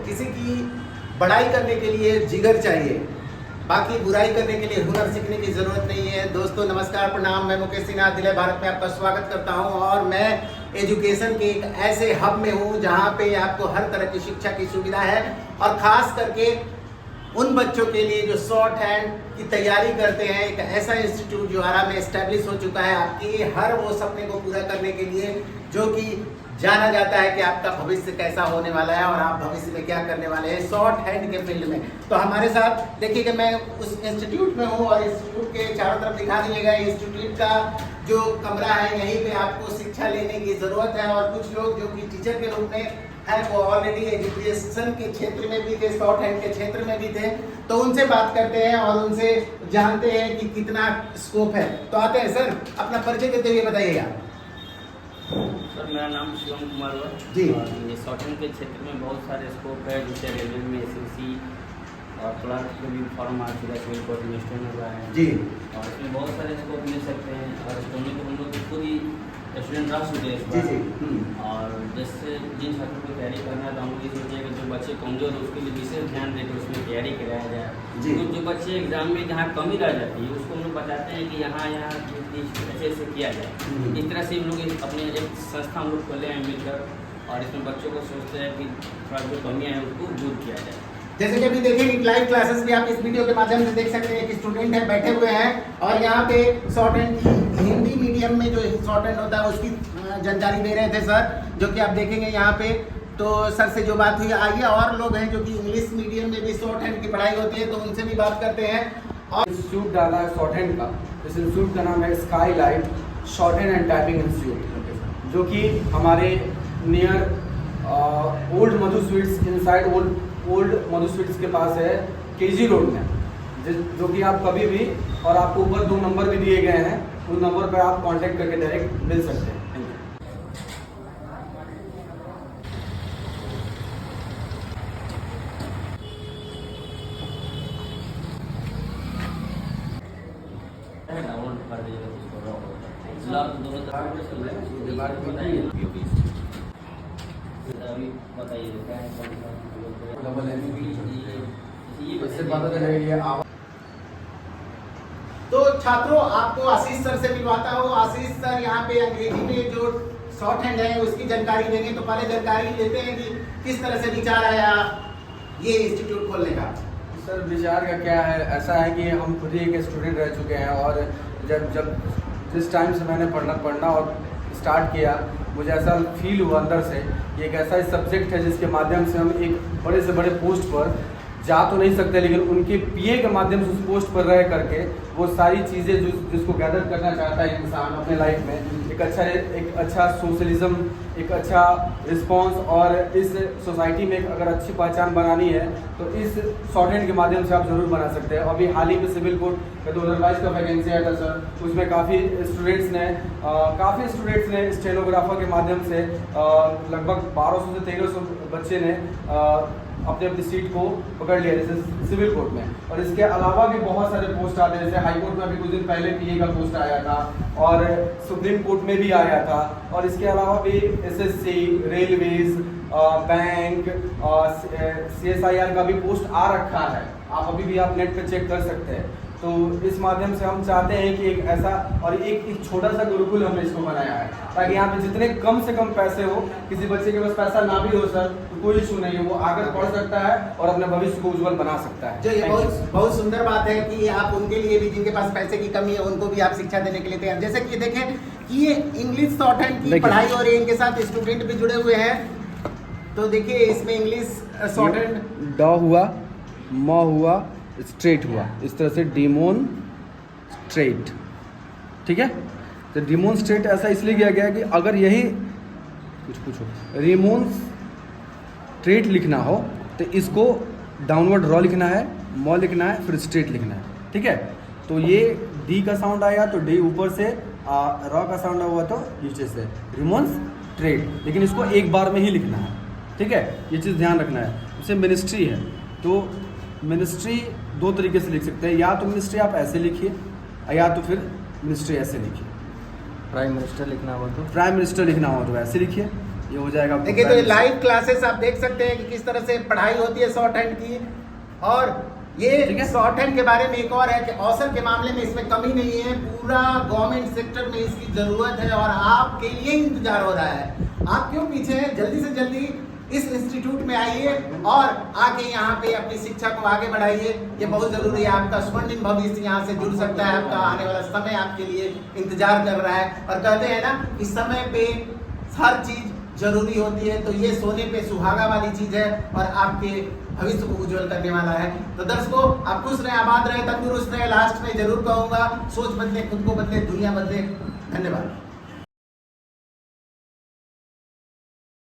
किसी की बड़ाई करने के लिए जिगर चाहिए, बाकी बुराई करने के लिए हुनर सीखने की जरूरत नहीं है। दोस्तों नमस्कार, प्रणाम। मैं मुकेश सिन्हा दिल्ली भारत में आपका स्वागत करता हूं और मैं एजुकेशन के एक ऐसे हब में हूं जहां पे आपको हर तरह की शिक्षा की सुविधा है और खास करके उन बच्चों के लिए जो शॉर्ट हैंड की तैयारी करते हैं। एक ऐसा इंस्टीट्यूट जो आरा में एस्टेब्लिश हो चुका है आपकी हर वो सपने को पूरा करने के लिए, जो कि जाना जाता है कि आपका भविष्य कैसा होने वाला है और आप भविष्य में क्या करने वाले हैं शॉर्ट हैंड के फील्ड में। तो हमारे साथ देखिए कि मैं उस इंस्टीट्यूट में हूँ और इंस्टीट्यूट के चारों तरफ दिखा दीजिएगा। इंस्टीट्यूट का जो कमरा है यहीं पे आपको शिक्षा लेने की ज़रूरत है और कुछ लोग जो कि टीचर के रूप में है वो ऑलरेडी एजुकेशन के क्षेत्र में भी थे, शॉर्ट हैंड के क्षेत्र में भी थे। तो उनसे बात करते हैं और उनसे जानते हैं कि कितना स्कोप है। तो आते हैं सर, अपना परिचय देते हुए बताइएगा। सर मेरा नाम शिवम कुमार हुआ जी। और ये शॉर्ट हैंड के क्षेत्र में बहुत सारे स्कोप है, जैसे रेलवे में एसएससी और क्लर्क में भी फॉर्म आ चुका है, सिविल कोर्ट में स्टोन हुआ है जी। और इसमें बहुत सारे स्कोप मिल सकते हैं। और स्टोनी को हम लोग खुद ही स्टूडेंट रह चुके हैं इस जी बार। जी। और जैसे जिन छात्रों को तैयारी करना है तो हम लोग ये सोचे कि जो बच्चे कमजोर है उसके लिए विशेष ध्यान देकर उसमें तैयारी कराया जाए। जी। तो जो बच्चे एग्जाम में जहाँ कमी रह जाती है उसको हम लोग बताते हैं कि यहाँ ऐसे ऐसे किया जाए। इस तरह से हम लोग अपने एक संस्था हम लोग खोले हैं मिलकर और इसमें बच्चों को सोचते हैं कि थोड़ा जो कमियाँ हैं उसको दूर किया जाए। जैसे कि अभी देखिए लाइव क्लासेस भी आप इस वीडियो के माध्यम से देख सकते हैं कि स्टूडेंट है बैठे हुए हैं और यहाँ पे शॉर्ट हैंड की हिंदी मीडियम में जो शॉर्ट हैंड होता है उसकी जानकारी दे रहे थे सर, जो कि आप देखेंगे यहाँ पे। तो सर से जो बात हुई, आइए और लोग हैं जो कि इंग्लिश मीडियम में भी शॉर्ट हैंड की पढ़ाई होती है तो उनसे भी बात करते हैं। और इंस्टीट्यूट डाला है शॉर्ट हैंड का। इस इंस्टीट्यूट का नाम है sky light short hand and typing institute, जो कि हमारे नियर ओल्ड मधु स्वीट्स इनसाइड ओल्ड मधु स्वीट्स के पास है, केजी रोड में, जो कि आप कभी भी, और आपको ऊपर 2 नंबर भी दिए गए हैं, उन नंबर पर आप कांटेक्ट करके डायरेक्ट मिल सकते हैं। डाउनलोड कर दीजिएगा उसको दोनों अभी बताइए क्या है डबल इससे पता चलेगा ये तो छात्रों आपको आशीष सर से मिलवाता हूँ। आशीष सर यहाँ पे अंग्रेजी में जो शॉर्ट हैंड है उसकी जानकारी देंगे। तो पहले जानकारी लेते हैं कि किस तरह से विचार आया ये इंस्टीट्यूट खोलने का। सर विचार का क्या है, ऐसा है कि हम खुद ही एक स्टूडेंट रह चुके हैं और जब जिस टाइम से मैंने पढ़ना और स्टार्ट किया, मुझे ऐसा फील हुआ अंदर से कि एक ऐसा सब्जेक्ट है जिसके माध्यम से हम एक बड़े से बड़े पोस्ट पर जा तो नहीं सकते, लेकिन उनके पीए के माध्यम से उस पोस्ट पर रह करके वो सारी चीज़ें जिसको गैदर करना चाहता है इंसान अपने लाइफ में, एक अच्छा सोशलिज्म, एक अच्छा रिस्पांस और इस सोसाइटी में अगर अच्छी पहचान बनानी है तो इस शॉर्ट हैंड के माध्यम से आप ज़रूर बना सकते हैं। अभी हाल ही में सिविल कोर्ट का 2022 का वैकेंसी आया था सर, उसमें काफ़ी स्टूडेंट्स ने स्टेनोग्राफर के माध्यम से लगभग 1200 से 1300 बच्चे ने अपनी सीट को पकड़ लिया, जैसे सिविल कोर्ट में। और इसके अलावा भी बहुत सारे पोस्ट आते हैं, जैसे हाई कोर्ट में अभी कुछ दिन पहले पीए का पोस्ट आया था और सुप्रीम कोर्ट में भी आया था। और इसके अलावा भी एसएससी, रेलवेज, बैंक, CSIR का भी पोस्ट आ रखा है। आप अभी भी आप नेट पे चेक कर सकते हैं। तो इस माध्यम से हम चाहते हैं कि एक ऐसा और एक छोटा सा गुरुकुल हमने इसको बनाया है, ताकि यहाँ पे जितने कम से कम पैसे हो, किसी बच्चे के पास पैसा ना भी हो सर तो कोई इशू नहीं है, वो आकर पढ़ सकता है और अपने भविष्य को उज्जवल बना सकता है। जो ये बहुत सुंदर बात है कि आप उनके लिए भी, जिनके पास पैसे की कमी है, उनको भी आप शिक्षा देने के लिए तैयार। जैसे कि देखें कि ये इंग्लिश शॉर्ट हैंड की पढ़ाई हो रही है, इनके साथ स्टूडेंट भी जुड़े हुए हैं। तो देखिए इसमें इंग्लिश शॉर्ट हैंड ड हुआ, म हुआ, स्ट्रेट हुआ, इस तरह से डिमोनस्ट्रेट, ठीक है। तो डिमोनस्ट्रेट ऐसा इसलिए किया गया कि अगर यही कुछ रिमोनस्ट्रेट लिखना हो तो इसको डाउनवर्ड रॉ लिखना है, म लिखना है, फिर स्ट्रेट लिखना है, ठीक है। तो ये डी का साउंड आया तो डी ऊपर से, रॉ का साउंड हुआ तो नीचे से, रिमोनस्ट्रेट, लेकिन इसको एक बार में ही लिखना है, ठीक है। ये चीज़ ध्यान रखना है। जैसे मिनिस्ट्री है तो मिनिस्ट्री 2 तरीके से लिख सकते हैं, या तो मिनिस्ट्री आप ऐसे लिखिए या तो फिर मिनिस्ट्री ऐसे लिखिए। प्राइम मिनिस्टर लिखना हो तो प्राइम मिनिस्टर लिखना हो तो ऐसे लिखिए, ये हो जाएगा। देखिए तो लाइव क्लासेस आप देख सकते हैं कि किस तरह से पढ़ाई होती है शॉर्ट हैंड की। और ये शॉर्ट हैंड के बारे में एक और है कि अवसर के मामले में इसमें कमी नहीं है, पूरा गवर्नमेंट सेक्टर में इसकी जरूरत है और आपके लिए इंतजार हो रहा है। आप क्यों पीछे हैं? जल्दी से जल्दी इस इंस्टीट्यूट में आइए और आके यहाँ पे अपनी शिक्षा को आगे बढ़ाइए। ये बहुत जरूरी है, आपका स्वर्णिम भविष्य यहाँ से जुड़ सकता है, आपका आने वाला समय आपके लिए इंतजार कर रहा है। और कहते हैं ना, इस समय पे हर चीज जरूरी होती है, तो ये सोने पे सुहागा वाली चीज है और आपके भविष्य को उज्जवल करने वाला है। तो दर्शकों, आप खुश रहे, आबाद रहे, तंदुरुस्त रहे। लास्ट में जरूर कहूंगा, सोच बदले, खुद को बदले, दुनिया बदले। धन्यवाद।